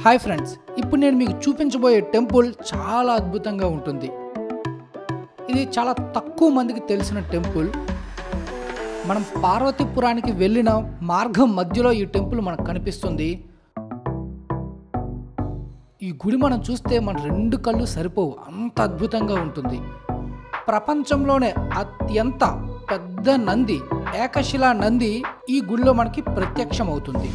Hi friends, ఇప్పుడు నేను మీకు చూపించబోయే టెంపుల్ చాలా అద్భుతంగా ఉంటుంది. ఇది చాలా తక్కువ మందికి తెలిసిన టెంపుల్. మనం పార్వతీపురానికి వెళ్ళిన మార్గం మధ్యలో ఈ టెంపుల్ మనకు కనిపిస్తుంది. ఈ గుడి మనం చూస్తే మన రెండు కళ్ళు సరిపోవు, అంత అద్భుతంగా ఉంటుంది. ప్రపంచంలోనే అత్యంత పెద్ద నంది, ఏకశిలా నంది ఈ గుడిలో మనకి ప్రత్యక్షమవుతుంది.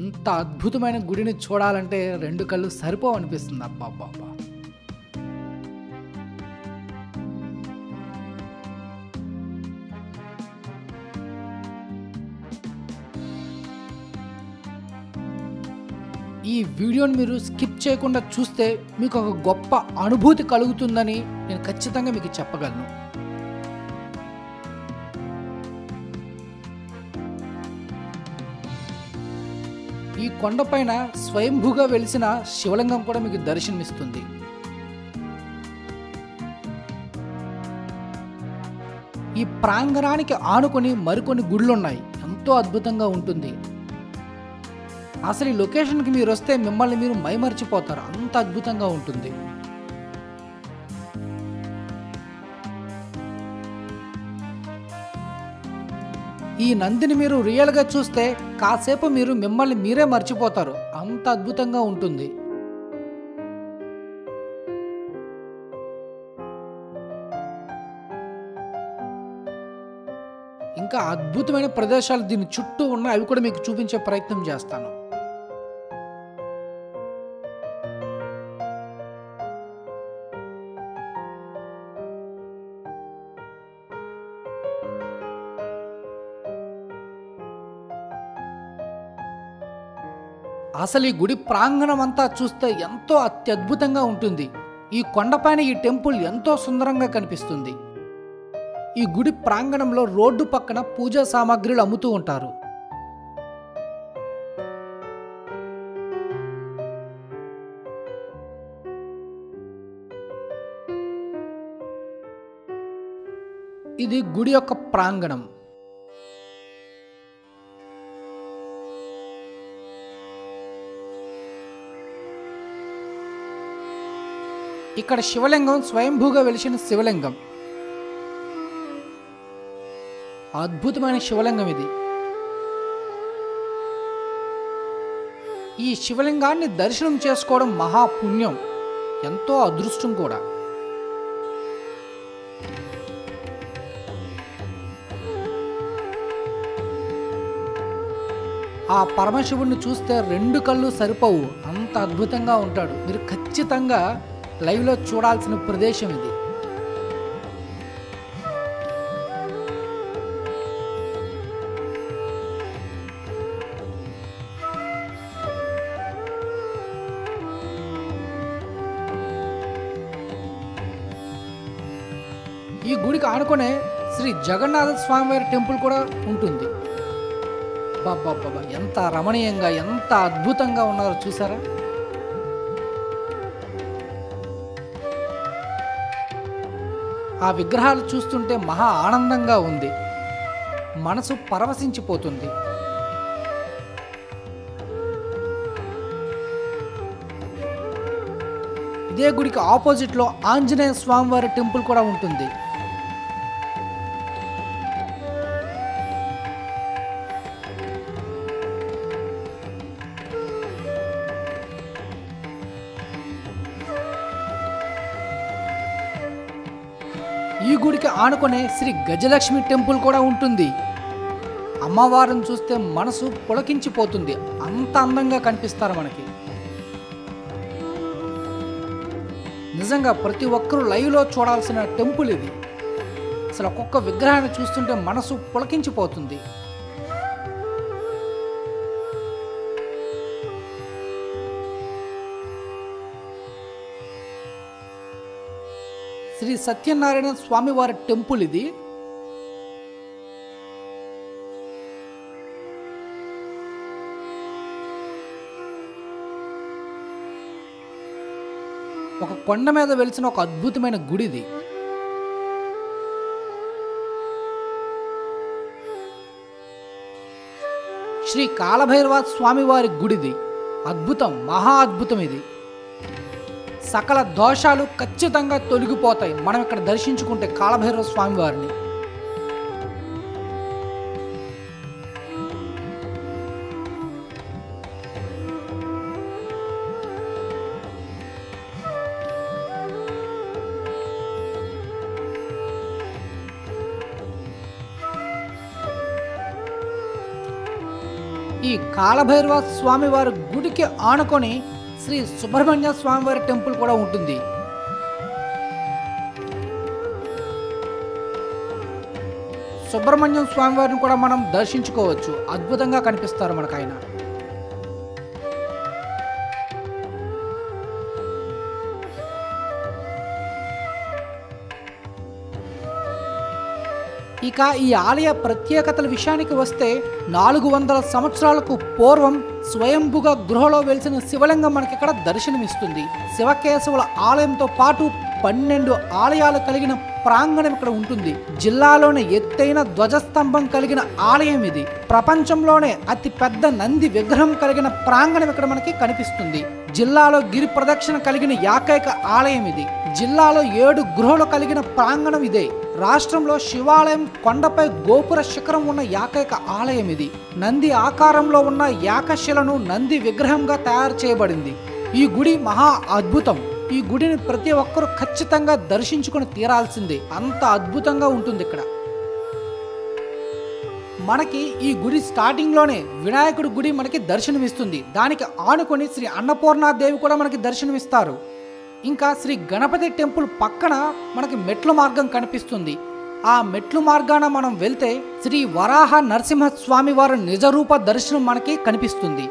ఇంత అద్భుతమైన గుడిని చూడాలంటే రెండు కళ్ళు సరిపోవనిపిస్తుంది. అబ్బా, ఈ వీడియోని మీరు స్కిప్ చేయకుండా చూస్తే మీకు ఒక గొప్ప అనుభూతి కలుగుతుందని నేను ఖచ్చితంగా మీకు చెప్పగలను. ఈ కొండపైన స్వయంభూగా వెలిసిన శివలింగం కూడా మీకు దర్శనమిస్తుంది. ఈ ప్రాంగణానికి ఆనుకొని మరికొన్ని గుళ్ళున్నాయి. ఎంతో అద్భుతంగా ఉంటుంది. అసలు ఈ లొకేషన్కి మీరు వస్తే మిమ్మల్ని మీరు మైమర్చిపోతారు, అంత అద్భుతంగా ఉంటుంది. ఈ నందిని మీరు రియల్గా చూస్తే కాసేపు మీరు మిమ్మల్ని మీరే మర్చిపోతారు, అంత అద్భుతంగా ఉంటుంది. ఇంకా అద్భుతమైన ప్రదేశాలు దీని చుట్టూ ఉన్నాయి, అవి కూడా మీకు చూపించే ప్రయత్నం చేస్తాను. అసలు ఈ గుడి ప్రాంగణం అంతా చూస్తే ఎంతో అత్యద్భుతంగా ఉంటుంది. ఈ కొండపైన ఈ టెంపుల్ ఎంతో సుందరంగా కనిపిస్తుంది. ఈ గుడి ప్రాంగణంలో రోడ్డు పక్కన పూజా సామాగ్రిలు అమ్ముతూ ఉంటారు. ఇది గుడి యొక్క ప్రాంగణం. ఇక్కడ శివలింగం స్వయంభూగా వెలిసిన శివలింగం, అద్భుతమైన శివలింగం ఇది. ఈ శివలింగాన్ని దర్శనం చేసుకోవడం మహాపుణ్యం, ఎంతో అదృష్టం కూడా. ఆ పరమశివుడిని చూస్తే రెండు కళ్ళు సరిపోవు, అంత అద్భుతంగా ఉంటాడు. మీరు ఖచ్చితంగా లైవ్లో చూడాల్సిన ప్రదేశం ఇది. ఈ గుడికి ఆనుకునే శ్రీ జగన్నాథ స్వామివారి టెంపుల్ కూడా ఉంటుంది. బాబా, ఎంత రమణీయంగా, ఎంత అద్భుతంగా ఉన్నారో చూసారా? ఆ విగ్రహాలు చూస్తుంటే మహా ఆనందంగా ఉంది, మనసు పరవశించిపోతుంది. ఇదే గుడికి ఆపోజిట్లో ఆంజనేయ స్వామివారి టెంపుల్ కూడా ఉంటుంది. ఈ గుడికి ఆనుకునే శ్రీ గజలక్ష్మి టెంపుల్ కూడా ఉంటుంది. అమ్మవారిని చూస్తే మనసు పులకించిపోతుంది, అంత అందంగా కనిపిస్తారు మనకి. నిజంగా ప్రతి ఒక్కరూ లైవ్లో చూడాల్సిన టెంపుల్ ఇది. అసలు ఒక్కొక్క విగ్రహాన్ని చూస్తుంటే మనసు పులకించిపోతుంది. శ్రీ సత్యనారాయణ స్వామివారి టెంపుల్ ఇది. ఒక కొండ మీద వెలిసిన ఒక అద్భుతమైన గుడిది. శ్రీ కాలభైరవ స్వామివారి గుడిది. అద్భుతం, మహా అద్భుతం ఇది. సకల దోషాలు ఖచ్చితంగా తొలగిపోతాయి మనం ఇక్కడ దర్శించుకుంటే కాలభైరవ స్వామివారిని. ఈ కాలభైరవ స్వామివారి గుడికి ఆనుకొని శ్రీ సుబ్రహ్మణ్య స్వామివారి టెంపుల్ కూడా ఉంటుంది. సుబ్రహ్మణ్యం స్వామివారిని కూడా మనం దర్శించుకోవచ్చు. అద్భుతంగా కనిపిస్తారు మనకు ఆయన. ఇక ఈ ఆలయ ప్రత్యేకతల విషయానికి వస్తే 400 సంవత్సరాలకు పూర్వం స్వయంభుగా గృహలో వెలిసిన శివలింగం మనకి ఇక్కడ దర్శనమిస్తుంది. శివకేశవుల ఆలయంతో పాటు 12 ఆలయాలు కలిగిన ప్రాంగణం ఇక్కడ ఉంటుంది. జిల్లాలోని ఎత్తైన ధ్వజస్తంభం కలిగిన ఆలయం ఇది. ప్రపంచంలోనే అతి పెద్ద నంది విగ్రహం కలిగిన ప్రాంగణం ఇక్కడ మనకి కనిపిస్తుంది. జిల్లాలో గిరి ప్రదక్షిణ కలిగిన ఏకైక ఆలయం ఇది. జిల్లాలో 7 గృహలు కలిగిన ప్రాంగణం ఇదే. రాష్ట్రంలో శివాలయం కొండపై గోపుర శిఖరం ఉన్న ఏకైక ఆలయం ఇది. నంది ఆకారంలో ఉన్న ఏకశిలను నంది విగ్రహంగా తయారు చేయబడింది. ఈ గుడి మహా అద్భుతం. ఈ గుడిని ప్రతి ఒక్కరూ ఖచ్చితంగా దర్శించుకుని తీరాల్సిందే. అంత అద్భుతంగా ఉంటుంది ఇక్కడ. మనకి ఈ గుడి స్టార్టింగ్ లోనే వినాయకుడి గుడి మనకి దర్శనమిస్తుంది. దానికి ఆనుకొని శ్రీ అన్నపూర్ణాదేవి కూడా మనకి దర్శనమిస్తారు. ఇంకా శ్రీ గణపతి టెంపుల్ పక్కన మనకి మెట్ల మార్గం కనిపిస్తుంది. ఆ మెట్లు మార్గాన మనం వెళ్తే శ్రీ వరాహ నరసింహస్వామి వారి నిజరూప దర్శనం మనకి కనిపిస్తుంది.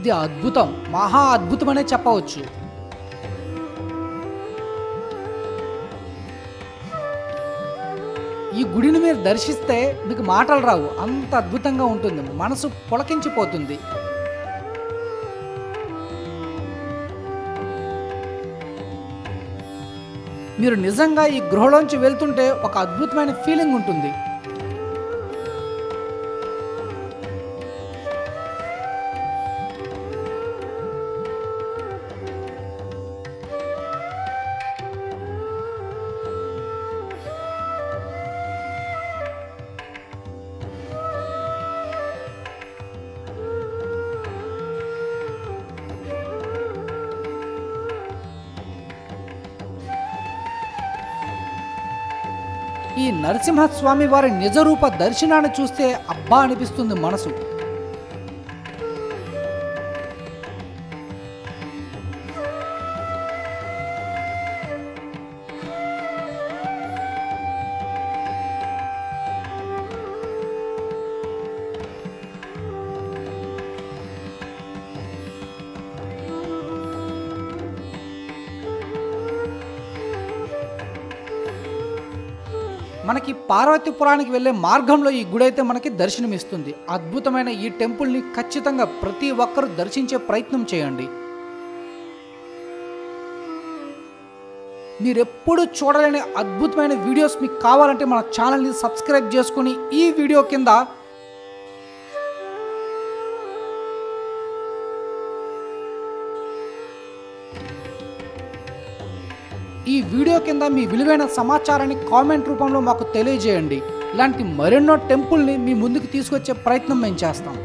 ఇది అద్భుతం, మహా అద్భుతమనే చెప్పవచ్చు. ఈ గుడిని మీరు దర్శిస్తే మీకు మాటలు రావు, అంత అద్భుతంగా ఉంటుంది. మనసు పులకించిపోతుంది. మీరు నిజంగా ఈ గృహలోంచి వెళ్తుంటే ఒక అద్భుతమైన ఫీలింగ్ ఉంటుంది. ఈ నరసింహస్వామి వారి నిజరూప దర్శనాన్ని చూస్తే అబ్బా అనిపిస్తుంది మనసు. మనకి పార్వతీపురానికి వెళ్ళే మార్గంలో ఈ గుడి అయితే మనకి దర్శనమిస్తుంది. అద్భుతమైన ఈ టెంపుల్ని ఖచ్చితంగా ప్రతి ఒక్కరూ దర్శించే ప్రయత్నం చేయండి. మీరెప్పుడు చూడలేని అద్భుతమైన వీడియోస్ మీకు కావాలంటే మన ఛానల్ని సబ్స్క్రైబ్ చేసుకుని ఈ వీడియో కింద మీ విలువైన సమాచారాన్ని కామెంట్ రూపంలో మాకు తెలియజేయండి. ఇలాంటి మరెన్నో టెంపుల్ని మీ ముందుకు తీసుకొచ్చే ప్రయత్నం మేము చేస్తాం.